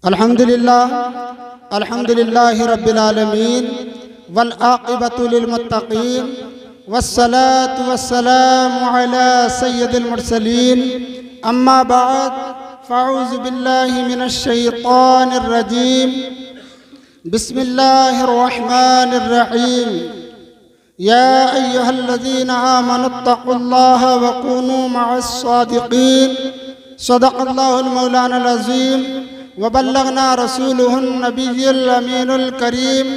अल्हम्दुलिल्लाह रब्बिल आलमीन वल आक़िबतु लिल मुत्तक़ीन वस्सलातु वस्सलामु अला सय्यिदिल मुरसलीन अम्मा बाद फ़अऊज़ु बिल्लाहि मिनश शैतानिर रजीम बिस्मिल्लाहिर रहमानिर रहीम या अय्युहल्लज़ीना आमनुत्तक़ुल्लाह व कूनू मअस सादिक़ीन सदक़ल्लाहुल मौलानाल अज़ीम व बल्लगना रसूलुहुन नबिय्युल अमीनुल करीम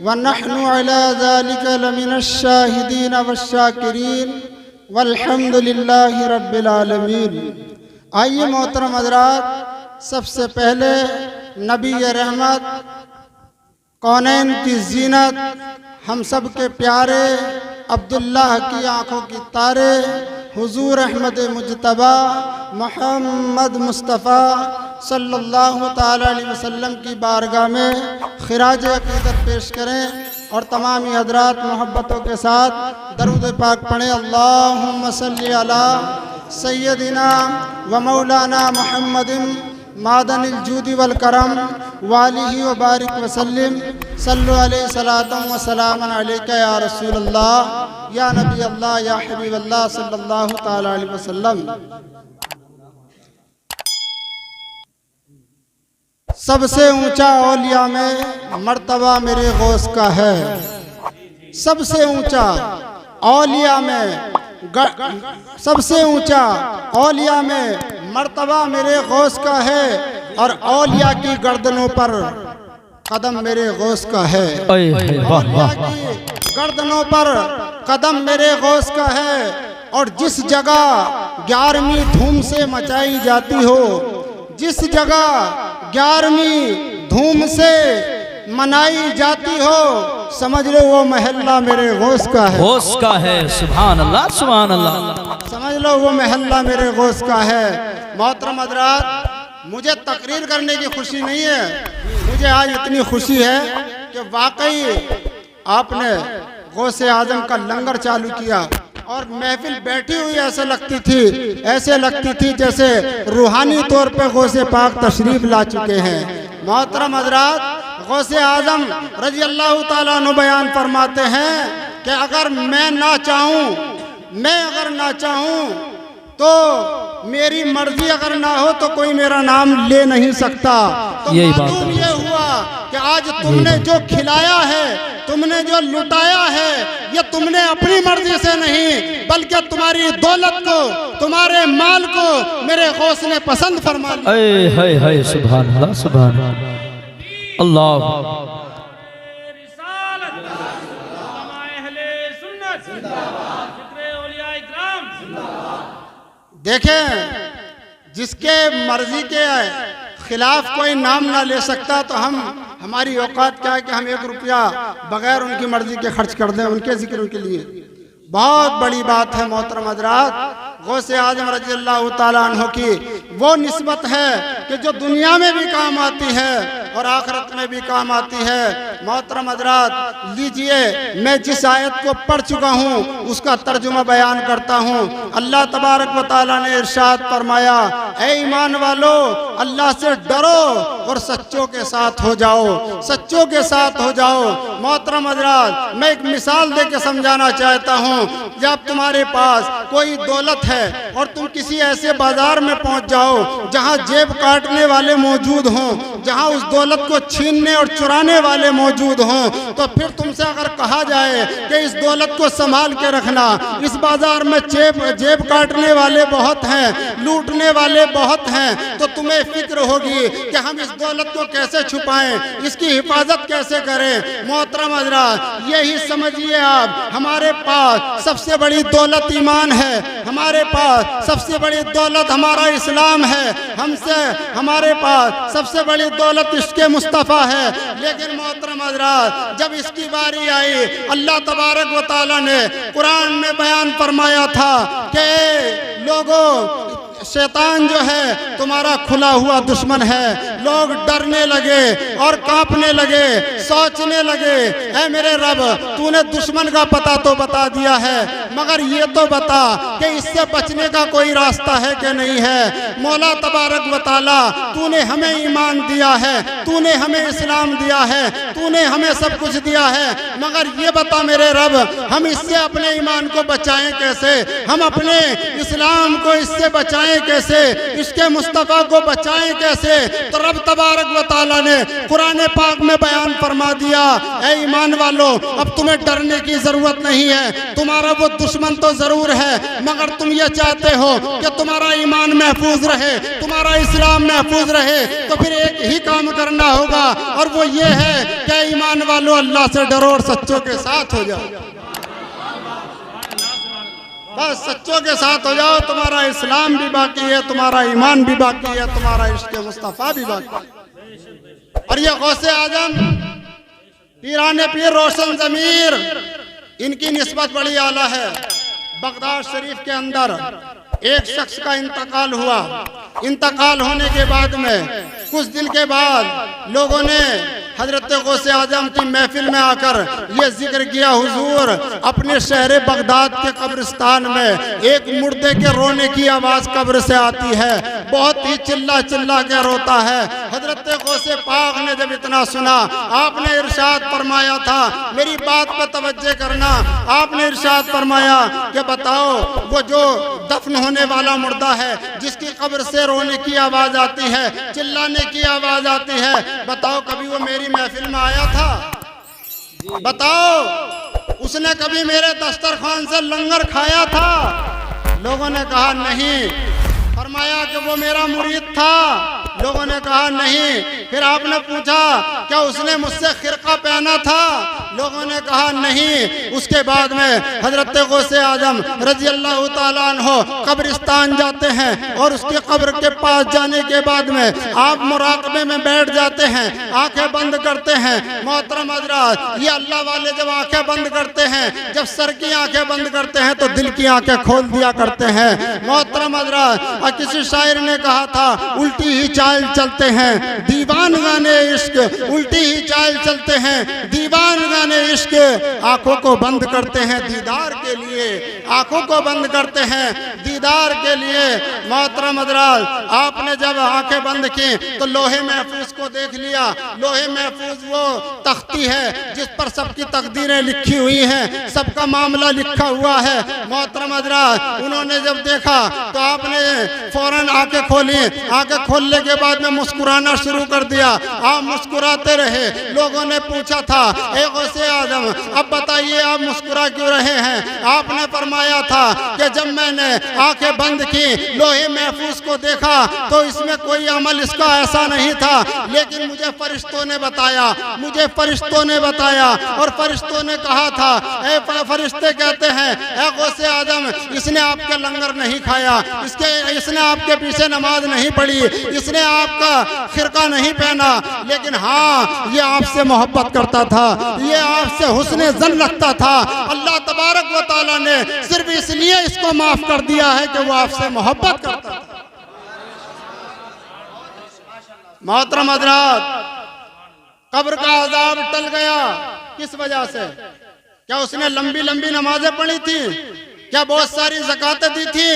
व नहनु अला ज़ालिका लमिनश शाहिदीन वश्शाकिरीन वल्हम्दुलिल्लाहि रब्बिल आलमीन। आइए मोहतरम हज़रात, सबसे पहले नबी रहमत, कौनैन की जीनत, हम सब के प्यारे अब्दुल्लाह की आँखों की तारे हुजूर अहमद मुजतबा मोहम्मद मुस्तफ़ा सल्लल्लाहु ताला अलैहि वसल्लम की बारगाह में खिराज अक़ीदत पेश करें और तमामी हज़रात मोहब्बतों के साथ दरूद पाक पढ़ें। अल्लाहुम्मा सल्ली अला सय्यदिना व मौलाना मुहम्मदिन मादनिल जूदी वल करम वालिही व बारिक वसल्लिम सल्लु अलैहि सलातम व सलामन अलैका या रसूल अल्लाह या नबी अल्लाह या हबीब अल्लाह सल्लल्लाहु ताला अलैहि वसल्लम। सबसे ऊंचा औलिया में मर्तबा मेरे गौस का है। सबसे ऊंचा औलिया में सबसे ऊंचा औलिया में मर्तबा मेरे गौस का है और औलिया की गर्दनों पर कदम मेरे गौस का है। औलिया की गर्दनों पर कदम मेरे गौस का है। और जिस जगह 11वीं धूम से मचाई जाती हो, जिस जगह 11वीं धूम से मनाई जाती हो, समझ लो वो महल्ला मेरे गौस का है। गौस का है। सुभान अल्लाह सुभान अल्लाह। समझ लो वो महल्ला मेरे गौस का है। मोहतरम हज़रात, मुझे तकरीर करने की खुशी नहीं है, मुझे आज इतनी खुशी है कि वाकई आपने गौसे आजम का लंगर चालू किया और महफिल बैठी हुई ऐसे लगती थी जैसे रूहानी तौर पे गौसे पाक तशरीफ ला चुके हैं। मोहतरम हज़रात, गौसे आजम रज़ी अल्लाह ताला अन्हु बयान फरमाते हैं कि अगर मैं ना चाहूँ तो मेरी मर्जी अगर ना हो तो कोई मेरा नाम ले नहीं सकता। तो मालूम ये हुआ कि आज तुमने जो खिलाया है, तुमने जो लुटाया है, ये तुमने अपनी मर्जी से नहीं बल्कि तुम्हारी दौलत को, तुम्हारे माल को मेरे गौस ने पसंद फरमा लिया। सुभान अल्लाह सुभान अल्लाह। देखें, जिसके मर्जी के खिलाफ कोई नाम ना ले सकता तो हमारी औकात क्या है कि हम 1 रुपया बगैर उनकी मर्जी के खर्च कर दें उनके जिक्र के लिए। बहुत बड़ी बात है मोहतरम हज़रात। गौसे आजम रज़ी अल्लाह ताला अन्हु की वो निस्बत है कि जो दुनिया में भी काम आती है और आखिरत में भी काम आती है। मोहतरम हज़रात, लीजिए, मैं जिस आयत को पढ़ चुका हूँ उसका तर्जुमा बयान करता हूँ। अल्लाह तबारक व ताला ने इरशाद फरमाया, ऐ ईमान वालो, अल्लाह से डरो और सच्चों के साथ हो जाओ, सच्चों के साथ हो जाओ। मोहतरम हज़रात, मैं एक मिसाल दे के समझाना चाहता हूँ। जब तुम्हारे पास कोई दौलत है और तुम किसी ऐसे बाजार में पहुंच जाओ जहां जेब काटने वाले मौजूद हों, जहां उस दौलत को छीनने और चुराने वाले मौजूद हों, तो फिर तुमसे अगर कहा जाए कि इस दौलत को संभाल के रखना, इस बाजार में जेब काटने वाले बहुत हैं, लूटने वाले बहुत हैं, तो तुम्हें फिक्र होगी कि हम इस दौलत को कैसे छुपाएं, इसकी हिफाजत कैसे करें। मोहतरम हज़रात, यही समझिए आप, हमारे पास सबसे बड़ी दौलत ईमान है, हमारे पास सबसे बड़ी दौलत हमारा इस्लाम है, हमारे पास सबसे बड़ी दौलत इश्क़ मुस्तफ़ा है। लेकिन मोहतरम हज़रात, जब इसकी बारी आई, अल्लाह तबारक व ताला ने कुरान में बयान फरमाया था कि लोगों, शैतान जो है तुम्हारा खुला हुआ दुश्मन है, लोग डरने लगे और कांपने लगे, सोचने लगे, ऐ मेरे रब तूने दुश्मन का पता तो बता दिया है, मगर ये तो बता कि इससे बचने का कोई रास्ता है कि नहीं है। मौला तबारक व तआला तूने हमें ईमान दिया है, तूने हमें इस्लाम दिया है, तूने हमें सब कुछ दिया है, मगर ये बता मेरे रब हम इससे अपने ईमान को बचाएं कैसे, हम अपने इस्लाम को इससे बचाएं कैसे, इसके मुस्तफ़ा को बचाएं कैसे। तो रब तबारक व तआला ने कुरान पाक में बयान फरमा दिया, ऐ ईमान वालों अब तुम्हें डरने की जरूरत नहीं है, तुम्हारा वो दुश्मन तो जरूर है, मगर तुम ये चाहते हो कि तुम्हारा ईमान महफूज रहे, तुम्हारा इस्लाम महफूज रहे, तो फिर एक ही काम करना होगा और वो ये है कि ईमान वालों अल्लाह से डरो और सच्चों के साथ हो जाओ। बस सच्चों के साथ हो जाओ, तुम्हारा इस्लाम भी बाकी है, तुम्हारा ईमान भी बाकी है, तुम्हारा इश्क़ मुस्तफ़ा भी बाकी है। और ये गौसे आजम पीराने पीर रोशन ज़मीर, इनकी निस्बत बड़ी आला है। बगदाद शरीफ के अंदर एक शख्स का इंतकाल हुआ। इंतकाल होने के बाद में कुछ दिन के बाद लोगों ने हजरत गौसे आजम की महफिल में आकर ये जिक्र किया, हुजूर अपने शहर बगदाद के कब्रिस्तान में एक मुर्दे के रोने की आवाज़ कब्र से आती है, बहुत ही चिल्ला चिल्ला के रोता है। हजरत गौसे पाक ने जब इतना सुना, आपने इरशाद फरमाया था, मेरी बात पर तवज्जो करना, आपने इरशाद फरमाया कि बताओ वो जो दफन होने वाला मुर्दा है जिसकी कब्र से रोने की आवाज़ आती है, चिल्लाने की आवाज़ आती है, बताओ कभी वो मेरी महफिल में आया था? बताओ उसने कभी मेरे दस्तरखान से लंगर खाया था? लोगों ने कहा नहीं। फरमाया कि वो मेरा मुरीद था? लोगों ने कहा नहीं। फिर आपने पूछा क्या उसने मुझसे खिरका पहना था? लोगों ने कहा नहीं। उसके बाद में हजरत गौसे आजम रजी अल्लाह ताला अन्हो कब्रिस्तान जाते हैं और उसके कब्र के पास जाने के बाद में आप मुराकबे में बैठ जाते हैं, आंखें बंद करते हैं। मोहतरम हजरात, ये अल्लाह वाले जब आंखें बंद करते हैं, जब सर की आंखें बंद करते हैं तो दिल की आंखें खोल दिया करते हैं। मोहतरम हजरात, किसी शायर ने कहा था उल्टी ही चाल चलते हैं दीवान गाने इश्क, उल्टी ही चाल चलते हैं दीवान गाने इश्क, आंखों को बंद करते हैं दीदार के लिए, आंखों को बंद करते हैं दीदार के लिए। मोहतरम हजरात, आपने जब आंखें बंद की तो लोहे महफूज को देख लिया। लोहे महफूज वो तख्ती है जिस पर सबकी तकदीरें लिखी हुई हैं, सबका मामला लिखा हुआ है। मोहतरम हजरात, उन्होंने जब देखा तो आपने फौरन आंखें खोली। आंखें खोलने के बाद में मुस्कुराना शुरू कर दिया। आप मुस्कुराते रहे। लोगों ने पूछा था ए गौसे आजम अब बताइए आप मुस्कुरा क्यों रहे हैं? आपने फरमाया था कि जब मैंने आंखें बंद की, लोहे महफूज को देखा तो इसमें कोई अमल इसका ऐसा नहीं था, लेकिन मुझे फरिश्तों ने बताया, मुझे फरिश्तों ने बताया और फरिश्तों ने कहा था, ए फरिश्ते कहते हैं ए गौसे आजम इसने आपके लंगर नहीं खाया, इसने आपके पीछे नमाज नहीं पढ़ी, इसने आपका खिरका नहीं पहना, लेकिन हाँ ये आपसे मोहब्बत करता था, ये आपसे हुस्ने ज़न रखता था। अल्लाह तबारक व तआला ने सिर्फ इसलिए इसको माफ कर दिया है कि वो आपसे मोहब्बत करता था। मोहतरम हज़रात, कब्र का अज़ाब टल गया किस वजह से? क्या उसने लंबी लंबी नमाजें पढ़ी थी? क्या बहुत सारी ज़कातें दी थी?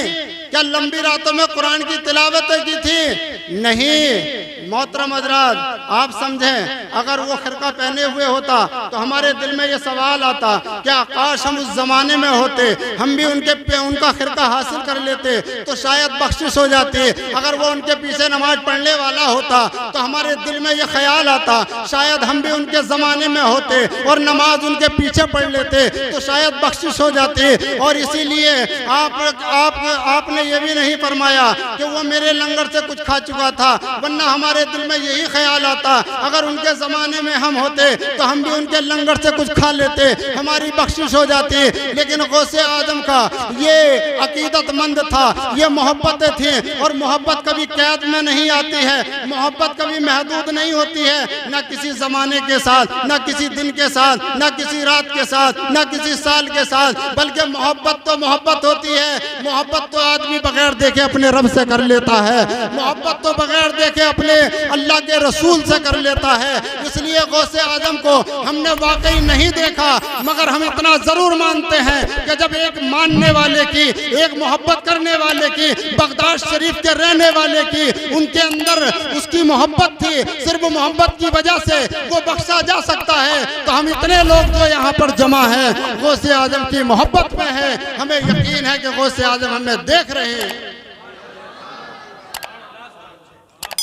क्या लंबी रातों में कुरान की तिलावतें की थी? नहीं। मोहतरम हज़रात, आप समझें, अगर वो खिरका पहने हुए होता तो हमारे दिल में ये सवाल आता क्या काश हम उस जमाने में होते, हम भी उनका खिरका हासिल कर लेते तो शायद बख्शिश हो जाती। अगर वो उनके पीछे नमाज पढ़ने वाला होता तो हमारे दिल में ये ख्याल आता शायद हम भी उनके ज़माने में होते और नमाज उनके पीछे पढ़ लेते तो शायद बख्शिश हो जाती। और इसीलिए आपने ये भी नहीं फरमाया कि वो मेरे लंगर से कुछ खा चुका था, वरना हमारे दिल में यही ख्याल आता अगर उनके ज़माने में हम होते तो हम भी उनके लंगर से कुछ खा लेते, हमारी बख्शिश हो जाती। लेकिन गौसे आजम का ये अकीदतमंद था, ये मोहब्बतें थी और मोहब्बत कभी कैद में नहीं आती है, मोहब्बत कभी महदूद नहीं होती है, न किसी ज़माने के साथ, न किसी दिन के साथ, न किसी रात के साथ, न किसी साल के साथ, बल्कि मोहब्बत तो मोहब्बत होती है। मोहब्बत तो आदमी बगैर देखे अपने रब से कर लेता है, मोहब्बत तो बगैर देखे अपने अल्लाह के रसूल से कर लेता है। इसलिए गौसे आजम को हमने वाकई नहीं देखा, मगर हम इतना जरूर मानते हैं कि जब एक मानने वाले की, एक मोहब्बत करने वाले की, बगदाद शरीफ के रहने वाले की, उनके अंदर उसकी मोहब्बत थी, सिर्फ मोहब्बत की वजह से वो बख्शा जा सकता है। तो हम इतने लोग जो यहाँ पर जमा हैं गौसे आजम की मोहब्बत में है, हमें यकीन है कि गौसे आजम हमें देख रहे हैं।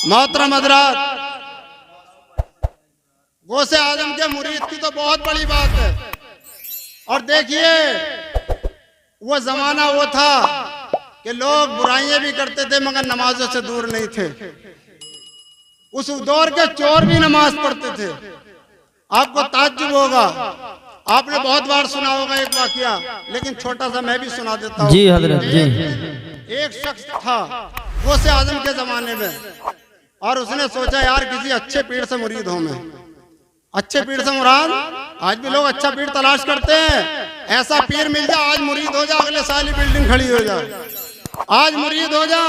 मोहतरम हज़रात, गौसे आजम के मुरीद की तो बहुत बड़ी बात है। और देखिए वो जमाना वो था कि लोग बुराइयां भी करते थे मगर नमाजों से दूर नहीं थे। उस दौर के चोर भी नमाज पढ़ते थे। आपको ताज्जुब होगा, आपने बहुत बार सुना होगा एक वाकया, लेकिन छोटा सा मैं भी सुना देता हूँ। जी हजरत जी। एक शख्स था गौसे आजम के जमाने में, और उसने सोचा यार किसी अच्छे पीर से मुरीद हूं मैं। अच्छे पीर से मुराद, आज भी लोग अच्छा पीर तलाश करते हैं। ऐसा पीर मिल जाए आज मुरीद हो जा, अगले साल ही बिल्डिंग खड़ी हो जाए। आज मुरीद हो जा,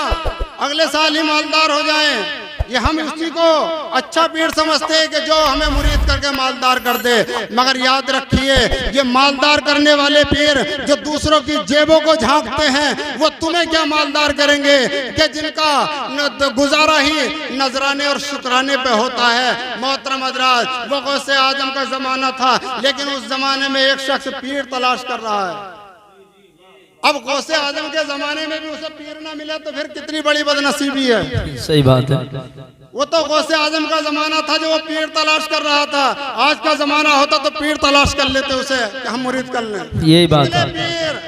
अगले साल ही मालदार हो जाए। ये हम उसी को अच्छा पीर समझते हैं कि जो हमें मुरीद करके मालदार कर दे। मगर याद रखिए, ये मालदार करने वाले पीर जो दूसरों की जेबों को झांकते हैं, वो तुम्हें क्या मालदार करेंगे कि जिनका गुजारा ही नजराने और शुक्राने पे होता है। मोहतरम हज़रात, वो गौसे आजम का जमाना था, लेकिन उस जमाने में एक शख्स पीर तलाश कर रहा है। अब गौसे आजम के जमाने में भी उसे पीर ना मिला तो फिर कितनी बड़ी बदनसीबी है। सही बात है। वो तो गौसे आजम का जमाना था जो वो पीर तलाश कर रहा था। आज का जमाना होता तो पीर तलाश कर लेते उसे कि हम मुरीद कर लें। यही बात है। पीर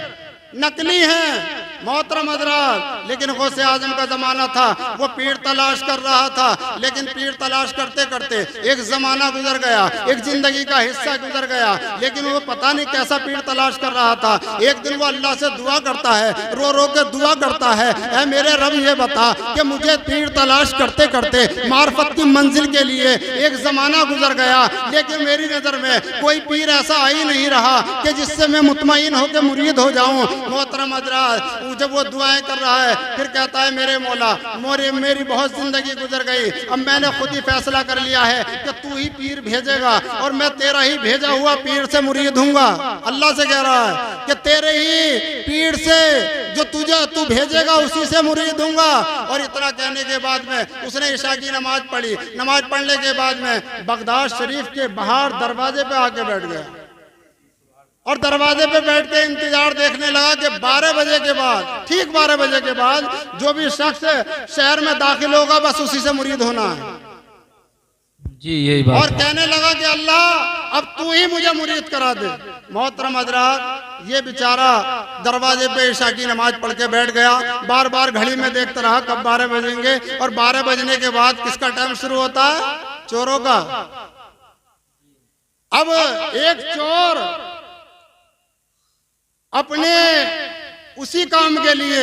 नकली है मोहतरम हज़रात, लेकिन गौसे आजम का जमाना था, वो पीर तलाश कर रहा था। लेकिन पीर तलाश करते करते एक जमाना गुजर गया, एक जिंदगी का हिस्सा गुजर गया, लेकिन वो पता नहीं कैसा पीर तलाश कर रहा था। एक दिन वो अल्लाह से दुआ करता है, रो रो के दुआ करता है, ऐ मेरे रब ये बता कि मुझे पीर तलाश करते करते मार्फत की मंजिल के लिए एक जमाना गुजर गया, लेकिन मेरी नजर में कोई पीर ऐसा आ ही नहीं रहा कि जिससे मैं मुतमईन होकर मुरीद हो जाऊं। मोहतरम हज़रात, जब वो दुआएं कर रहा है, फिर कहता है मेरे मौला, मेरी बहुत जिंदगी गुजर गई, अब मैंने खुद ही फैसला कर लिया है कि तू ही पीर भेजेगा और मैं तेरा ही भेजा हुआ पीर से मुरीद हूँगा। अल्लाह से कह रहा है कि तेरे ही पीर से जो तू भेजेगा उसी से मुरीद हूँगा। और इतना कहने के बाद में उसने इशा की नमाज पढ़ी। नमाज पढ़ने के बाद में बगदाद शरीफ के बाहर दरवाजे पे आके बैठ गया और दरवाजे पे बैठ के इंतजार देखने लगा कि 12 बजे के बाद, ठीक 12 बजे के बाद जो भी शख्स शहर में दाखिल होगा बस उसी से मुरीद होना है। जी यही बात। और कहने लगा कि अल्लाह अब तू ही मुझे मुरीद करा दे। मोहतरम हज़रात, ये बेचारा दरवाजे पे इशा की नमाज पढ़ के बैठ गया। बार बार घड़ी में देखता रहा कब 12 बजेंगे, और 12 बजने के बाद किसका टाइम शुरू होता है? चोरों का। अब एक चोर अपने उसी काम के लिए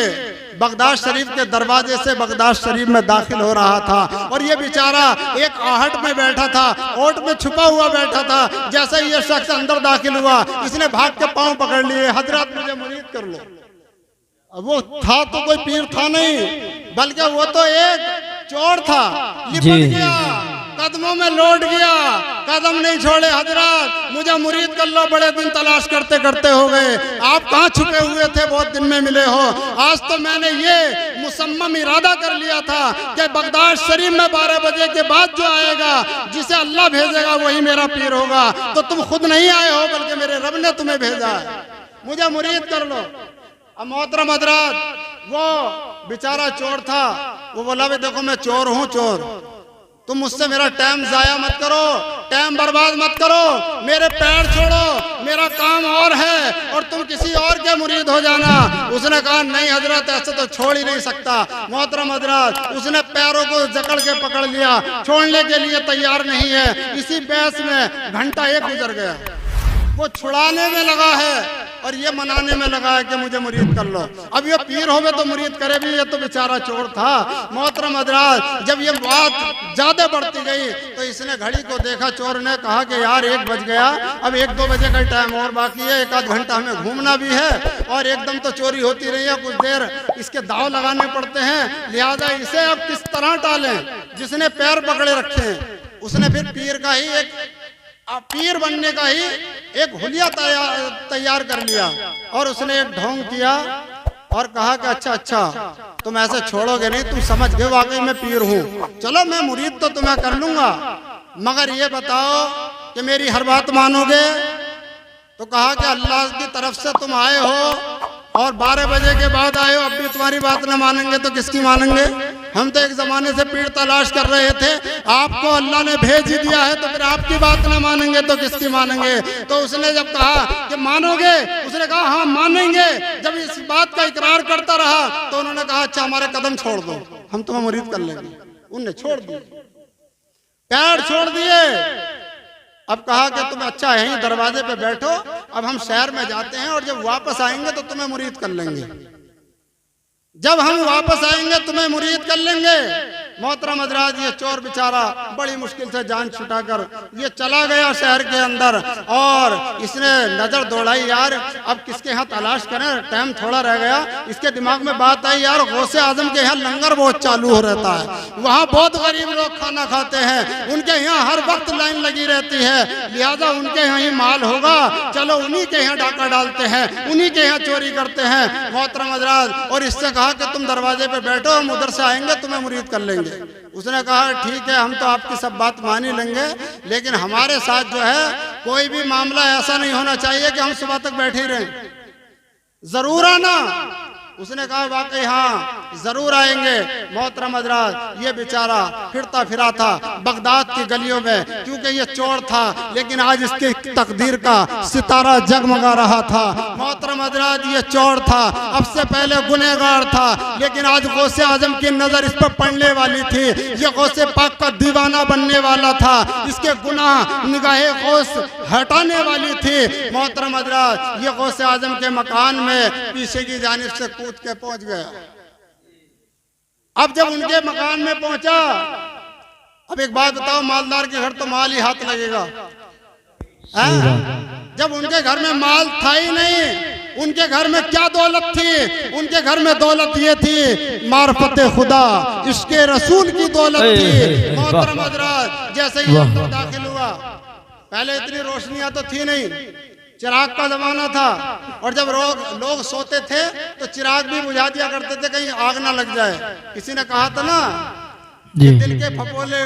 बगदाद शरीफ के दरवाजे से बगदाद शरीफ में दाखिल हो रहा था, और ये बेचारा एक आहट में बैठा था, ओट में छुपा हुआ बैठा था। जैसे ही ये शख्स अंदर दाखिल हुआ, इसने भाग के पांव पकड़ लिए, हजरत मुझे मुरीद कर लो। अब वो था तो कोई पीर था नहीं, बल्कि वो तो एक चोर था। लिपट गया, कदमों में लौट गया, कदम नहीं छोड़े। हजरत मुझे मुरीद कर लो, बड़े दिन तलाश करते करते हो गए, आप कहाँ छुपे हुए थे, बहुत दिन में मिले हो। आज तो मैंने ये मुसम्मम इरादा कर लिया था कि बगदाद शरीफ में 12 बजे के बाद जो आएगा, जिसे अल्लाह भेजेगा वही मेरा पीर होगा। तो तुम खुद नहीं आए हो, बल्कि मेरे रब ने तुम्हें भेजा है, मुझे मुरीद कर लो। अब मोहतरम हज़रात, वो बेचारा चोर था, वो बोला भाई देखो मैं चोर हूँ, चोर, तुम मुझसे मेरा टाइम जाया मत करो, टाइम बर्बाद मत करो, मेरे पैर छोड़ो, मेरा काम और है और तुम किसी और के मुरीद हो जाना। उसने कहा नहीं हजरत, ऐसे तो छोड़ ही नहीं सकता। मोहतरम हजरत, उसने पैरों को जकड़ के पकड़ लिया, छोड़ने के लिए तैयार नहीं है। इसी बहस में घंटा एक गुजर गया, वो छुड़ाने में लगा है और ये मनाने में लगा है कि मुझे मुरीद कर लो। अब ये पीर होवे तो मुरीद करे भी, ये तो बेचारा चोर था। मोहतरम हज़रात, जब ये बात ज्यादा बढ़ती गई तो इसने घड़ी को देखा, चोर ने कहा कि यार 1 बज गया, अब 1-2 बजे का टाइम और बाकी है, 1 आध घंटा हमें घूमना भी है और एकदम तो चोरी होती रही है, कुछ देर इसके दाव लगाने पड़ते हैं, लिहाजा इसे अब किस तरह टालें। जिसने पैर पकड़े रखे हैं उसने फिर पीर का ही एक पीर बनने का ही एक हुलिया तैयार कर लिया और उसने एक ढोंग किया और कहा कि अच्छा तुम ऐसे छोड़ोगे नहीं, तुम समझ गए वाकई मैं पीर हूँ, चलो मैं मुरीद तो तुम्हें कर लूंगा, मगर ये बताओ कि मेरी हर बात मानोगे। तो कहा कि अल्लाह की तरफ से तुम आए हो और 12 बजे के बाद आए हो, अब भी तुम्हारी बात न मानेंगे तो किसकी मानेंगे। हम तो एक जमाने से पीर तलाश कर रहे थे, आपको अल्लाह ने भेज ही दिया है, तो फिर आपकी बात न मानेंगे तो किसकी मानेंगे। तो उसने जब कहा कि मानोगे, उसने कहा हाँ मानेंगे। जब इस बात का इकरार करता रहा तो उन्होंने कहा अच्छा हमारे कदम छोड़ दो, हम तुम्हें मुरीद कर लेंगे। उनने छोड़ दिए, पैर छोड़ दिए। अब कहा कि तुम अच्छा यहीं दरवाजे पे बैठो, अब हम शहर में जाते हैं और जब वापस आएंगे तो तुम्हें मुरीद कर लेंगे, जब हम वापस आएंगे तुम्हें मुरीद कर लेंगे। मोहतरम हज़रात, ये चोर बेचारा बड़ी मुश्किल से जान छुटाकर ये चला गया शहर के अंदर और इसने नजर दौड़ाई, यार अब किसके यहाँ तलाश करें, टाइम थोड़ा रह गया। इसके दिमाग में बात आई, यार गौसे आजम के यहाँ लंगर बहुत चालू हो रहता है, वहाँ बहुत गरीब लोग खाना खाते हैं, उनके यहाँ हर वक्त लाइन लगी रहती है, लिहाजा उनके यहाँ ही माल होगा, चलो उन्हीं के यहाँ डाका डालते हैं, उन्हीं के यहाँ चोरी करते हैं। मोहतरम हज़रात, और इससे कहा कि तुम दरवाजे पे बैठो, हम उधर से आएंगे तुम्हें मुरीद कर लेंगे। उसने कहा ठीक है, हम तो आपकी सब बात मान ही लेंगे, लेकिन हमारे साथ जो है कोई भी मामला ऐसा नहीं होना चाहिए कि हम सुबह तक बैठे ही रहें, जरूर आना। उसने कहा वाकई हाँ जरूर आएंगे। मोहतरम हज़रात, ये बेचारा फिरता फिरा था बगदाद की गलियों में, क्योंकि ये चोर था लेकिन आज इसके तकदीर का सितारा जगमगा रहा था। मोहतरम हज़रात, ये चोर था, अब से पहले गुनहगार था, लेकिन आज गौसे आजम की नजर इस पर पड़ने वाली थी, ये गौसे पाक का दीवाना बनने वाला था, इसके गुनाह निगाहे गौस हटाने वाली थी। मोहतरम हज़रात, ये गौसे आजम के मकान में पीछे की जानिब से कूद के पहुंच गया। अब जब उनके मकान में पहुंचा, अब एक बात बताओ, मालदार के घर तो माल ही हाथ लगेगा, जब उनके घर में माल था ही नहीं, उनके घर में क्या दौलत थी? उनके घर में दौलत ये थी मार्फत खुदा, इसके रसूल की दौलत थी। मोहतरम हज़रात, जैसे ही अंदर दाखिल हुआ, पहले इतनी रोशनियां तो थी नहीं, चिराग का जमाना था, और जब लोग सोते थे तो चिराग भी बुझा दिया करते थे कहीं आग ना लग जाए। किसी ने कहा था ना, दिल के फपोले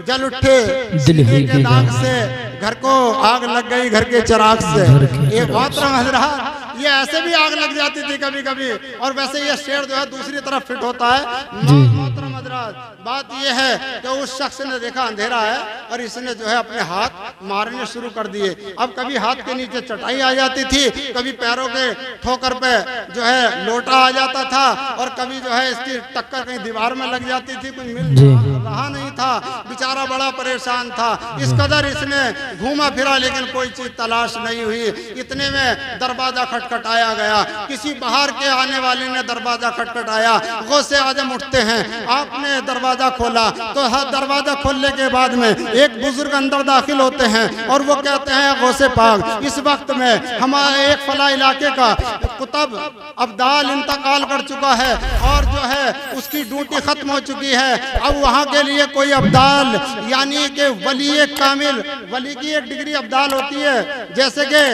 जल उठे दिल के दाग से, घर को आग लग गई घर के चिराग से। ये मोहतरम हज़रात, ये ऐसे भी आग लग जाती थी कभी कभी, और वैसे ये शेर जो है दूसरी तरफ फिट होता है। मोहतरम हज़रात, बात ये है कि उस शख्स ने देखा अंधेरा है और इसने जो है अपने हाथ मारने शुरू कर दिए। अब कभी हाथ के नीचे चटाई आ जाती थी, कभी पैरों के ठोकर पे जो है लोटा आ जाता था, और कभी जो है इसकी टक्कर कहीं दीवार में लग जाती थी, कुछ मिल रहा नहीं था। बेचारा बड़ा परेशान था, इस कदर इसने घूमा फिरा लेकिन कोई चीज तलाश नहीं हुई। इतने में दरवाजा खटखटाया गया, किसी बाहर के आने वाले ने दरवाजा खटखटाया। गौसे आजम उठते हैं, आपने दरवाजा खोला तो हर दरवाजा खोलने के बाद में एक बुजुर्ग अंदर दाखिल होते हैं और वो कहते हैं गौसे पाक, इस वक्त में हमारे एक फला इलाके का कुतब अब्दाल इंतकाल कर चुका है और जो है उसकी ड्यूटी खत्म हो चुकी है। अब वहाँ के लिए कोई अब्दाल यानी कि वली कामिल, वली की एक डिग्री अब्दाल होती है, जैसे कि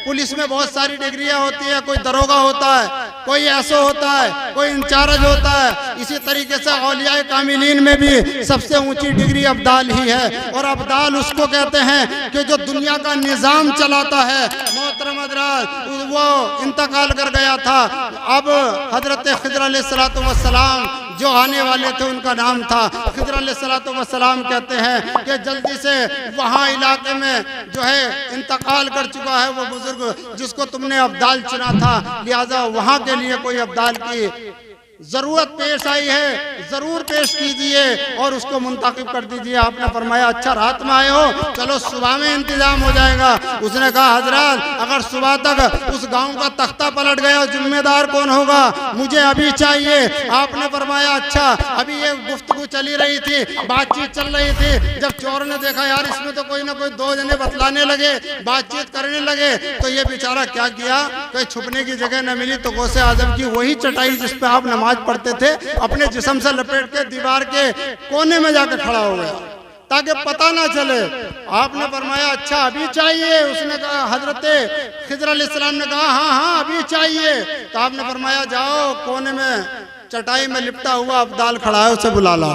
पुलिस में बहुत सारी डिग्रियां होती है, कोई दरोगा होता है, कोई ऐसो होता है, कोई इंचार्ज होता है। इसी तरीके से औलिया कामिलीन में भी सबसे ऊंची डिग्री अब्दाल ही है, और अब्दाल उसको कहते हैं कि जो दुनिया का निज़ाम चलाता है। मोहतरम हज़रात, वो इंतकाल कर गया था। अब हजरत खिज़र अलैहिस्सलाम जो आने वाले थे उनका नाम था खिज़र अलैहिस्सलाम। कहते हैं कि जल्दी से वहाँ इलाके में जो है इंतकाल कर चुका है वो बुजुर्ग जिसको तुमने अब्दाल चुना था, लिहाजा वहाँ के लिए कोई अब्दाल की जरूरत पेश आई है जरूर पेश कीजिए और उसको मुंतखब कर दीजिए। आपने फरमाया अच्छा रात में आए हो, चलो सुबह में इंतजाम हो जाएगा। उसने कहा हजरत अगर सुबह तक उस गांव का तख्ता पलट गया जिम्मेदार कौन होगा, मुझे अभी चाहिए। आपने फरमाया अच्छा। अभी ये गुफ्तगू चली रही थी, बातचीत चल रही थी, जब चोर ने देखा यार इसमें तो कोई ना कोई दो जने बतलाने लगे, बातचीत करने लगे, तो ये बेचारा क्या किया, कोई छुपने की जगह न मिली तो गौसे आजम की वही चटाई जिस पे आप नमाज पढ़ते थे अपने जिस्म से लपेट के दीवार के कोने में जाकर खड़ा हो गया ताकि पता ना चले। आपने फरमाया अच्छा अभी चाहिए। उसने कहा हजरत खिज़र अलैहिस्सलाम ने कहा हाँ हाँ अभी चाहिए। तो आपने फरमाया जाओ कोने में चटाई में लिपटा हुआ अब्दाल खड़ा है, उसे बुला ला।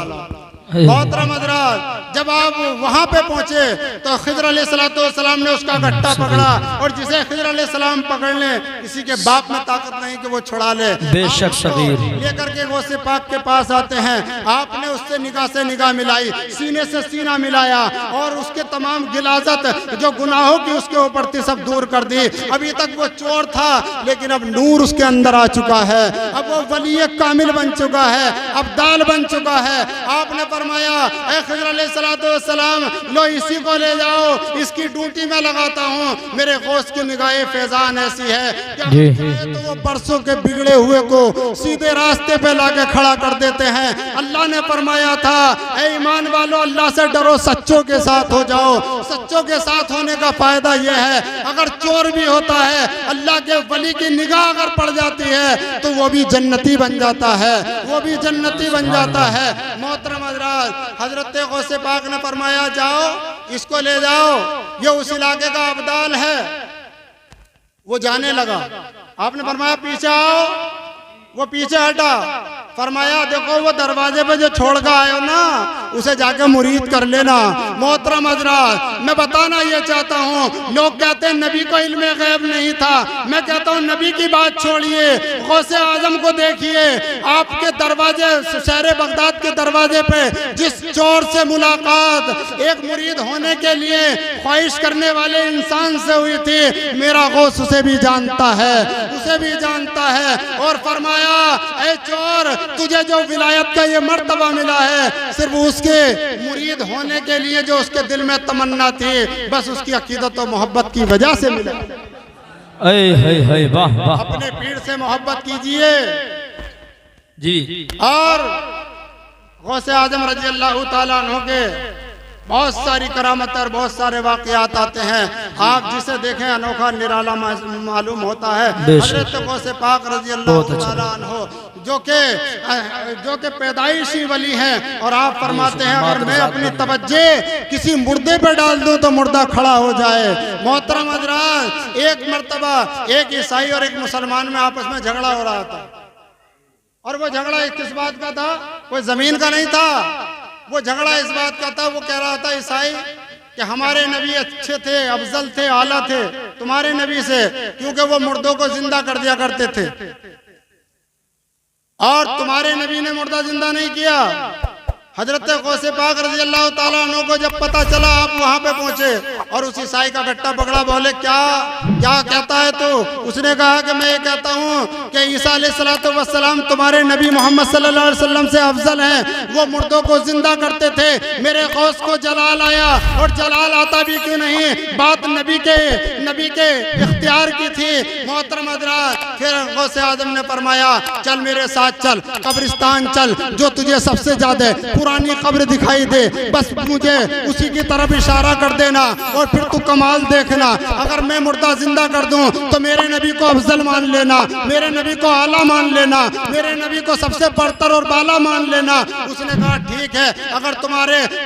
मोहतरम हज़रात जब आप वहां पे पहुंचे तो खिज़र अलैहिस्सलाम ने उसका गट्टा पकड़ा और जिसे खिज़र अलैहिस्सलाम पकड़ ले किसी के बाप में ताकत नहीं कि वो छुड़ा ले। बेशक सबीर लेकर के गौसे पाक के पास आते हैं। आपने उससे निगाह से निगाह मिलाई, सीने से सीना मिलाया और उसके तमाम गिलाजत जो गुनाहों की उसके ऊपर थी सब दूर कर दी। अभी तक वो चोर था लेकिन अब नूर उसके अंदर आ चुका है, अब वो वली कामिल बन चुका है, अब्दाल बन चुका है। आपने फरमाया ऐ खिज़र अलैहिस्सलाम लो इसी को ले जाओ, इसकी ड्यूटी में लगाता हूँ। मेरे गौस की निगाह फैजान ऐसी है तो वो बरसों के बिगड़े हुए को सीधे रास्ते पे लाके खड़ा कर देते हैं। अल्लाह ने फरमाया था ऐ ईमान वालों अल्लाह से डरो, सच्चों के साथ हो जाओ। सच्चों के साथ होने का फायदा यह है अगर चोर भी होता है अल्लाह के वली की निगाह अगर पड़ जाती है तो वो भी जन्नती बन जाता है, वो भी जन्नती बन जाता है। मोहतरम हजरत गौसे पाक ने फरमाया जाओ इसको ले जाओ, ये उस इलाके का अब्दाल है। वो जाने लगा। आपने फरमाया पीछे आओ, वो पीछे हटा। फरमाया देखो वो दरवाजे पे जो छोड़ कर आयो ना उसे जाके मुरीद कर लेना। मोहतरम हज़रात मैं बताना ये चाहता हूँ, लोग कहते हैं नबी को इल्म गैब नहीं था, मैं कहता हूँ नबी की बात छोड़िए, गौसे आजम को देखिए। आपके दरवाजे शहर बगदाद के दरवाजे पे जिस चोर से मुलाकात एक मुरीद होने के लिए ख्वाहिश करने वाले इंसान से हुई थी, मेरा गौस उसे भी जानता है, उसे भी जानता है। और फरमाया ऐ चोर तुझे जो विलायत का ये मर्तबा मिला है सिर्फ उसके मुरीद होने के लिए जो उसके दिल में तमन्ना थी, बस उसकी अकीदत और मोहब्बत की वजह से मिला। वाह वाह अपने पीर से मोहब्बत कीजिए जी। और गौसे आजम रजी अल्लाह ताला अन्हु के बहुत सारी करामत और बहुत सारे वाक़यात आते हैं। आप जिसे देखें अनोखा निराला मालूम होता है। हज़रत गौसे पाक रजी अल्लाह ताला अन्हु जो के पैदाइशी वली हैं और आप फरमाते हैं अगर मैं अपनी तवज्जे किसी मुर्दे पे डाल दूं तो मुर्दा खड़ा हो जाए। मोहतरम हज़रात एक मर्तबा एक ईसाई और एक मुसलमान में आपस में झगड़ा हो रहा था और वो झगड़ा किस बात का था, कोई जमीन का नहीं था। वो झगड़ा इस बात का था, वो कह रहा था ईसाई कि हमारे नबी अच्छे थे, अफजल थे, आला थे तुम्हारे नबी से, क्योंकि वो मुर्दों को जिंदा कर दिया करते थे और तुम्हारे नबी ने मुर्दा जिंदा नहीं किया। हजरत गौसे पाक रज़ी अल्लाह ताला अन्हु को जब पता चला आप वहां पे पहुंचे और उस ईसाई का गट्टा पकड़ा। बोले क्या क्या कहता है तो उसने कहा कि मैं ये कहता हूँ कि ईसा अलैहिस्सलातु वस्सलाम तुम्हारे नबी मोहम्मद सल्लल्लाहु अलैहि वसल्लम से अफजल हैं। वो मुर्दों को जिंदा करते थे, मेरे गौस को जलाल आया और जलाल आता भी क्यों नहीं, बात नबी के इख्तियार की थी। मोहतरम हज़रात फिर गौसे आजम ने फरमाया चल मेरे साथ चल, कब्रिस्तान चल, जो तुझे सबसे ज्यादा पुरानी कब्र दिखाई दे बस मुझे उसी की तरफ इशारा कर देना और फिर तू कमाल देखना। अगर मैं मुर्दा जिंदा कर दूं तो मेरे नबी को अफजल मान लेना, मेरे नबी को आला मान लेना, मेरे नबी को सबसे बरतर और बाला मान लेना। उसने कहा ठीक है, अगर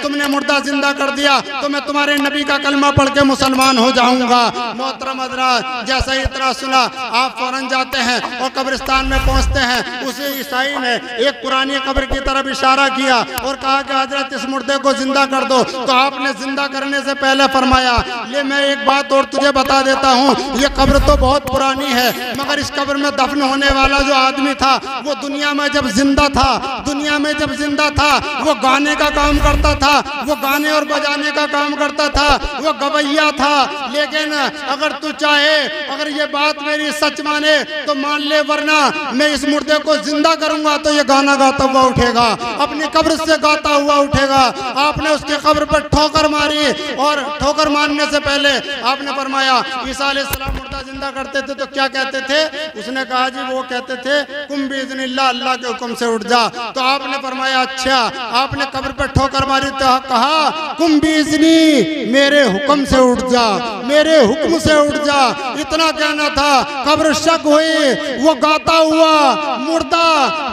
तुमने मुर्दा जिंदा कर दिया तो मैं तुम्हारे नबी का कलमा पढ़ के मुसलमान हो जाऊंगा। मोहतरम हज़रात जैसा ही इतना सुना आप फौरन जाते हैं और कब्रिस्तान में पहुंचते हैं। उसी ईसाई ने एक पुरानी कब्र की तरफ इशारा किया और कहा कि हजरत इस मुर्दे को जिंदा कर दो। तो आपने जिंदा करने से पहले फरमाया फरमाया, ले मैं एक बात और तुझे बता देता हूँ, ये कब्र तो बहुत पुरानी है, मगर इस कब्र में दफन होने वाला जो आदमी था वो दुनिया में जब जिंदा था, वो गाने का काम करता था, वो गाने और बजाने का काम करता था, वो गवैया था। लेकिन अगर तू चाहे, अगर ये बात मेरी सच माने तो मान ले, वरना मैं इस मुर्दे को जिंदा करूंगा तो ये गाना गाता हुआ उठेगा, अपनी कब्र से गाता हुआ उठेगा। आपने उसके कब्र पर ठोकर मारी, और ठोकर मारने से पहले आपने फरमाया ईसा अलैहिस्सलाम मुर्दा जिंदा करते थे तो क्या कहते थे? उसने कहा जी वो कहते थे कुम बिइज़्निल्लाह, अल्लाह के हुक्म से उठ जा। तो आपने फरमाया अच्छा, आपने कब्र पर ठोकर मारी तो कहा कुम बिइज़्नी, मेरे हुक्म से उठ जा, मेरे हुक्म से उठ जा। इतना कहना था, कब्र शक हुई, वो गाता हुआ मुर्दा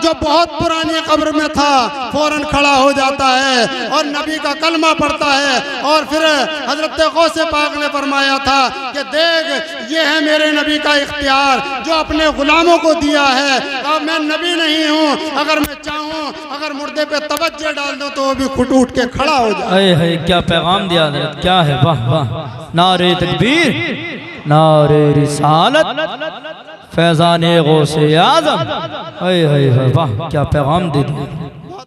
जो बहुत पुरानी कब्र में था फौरन खड़ा हो जाता है और नबी का कलमा पढ़ता है। और फिर हजरत गौसे पाक ने फरमाया था कि देख ये है मेरे नबी का इख्तियार जो अपने गुलामों को दिया है। अब मैं नबी नहीं हूँ, अगर मैं चाहूँ अगर मुर्दे पे तवज्जो डाल दूँ तो वो भी खुद उठ के खड़ा हो जाए। है क्या पैगाम दिया हज़रत, क्या है, वाह वाह, नारे तकबीर, नारे रिसालत, फैज़ाने गौसे आज़म, वाह क्या पैगाम दे दिया।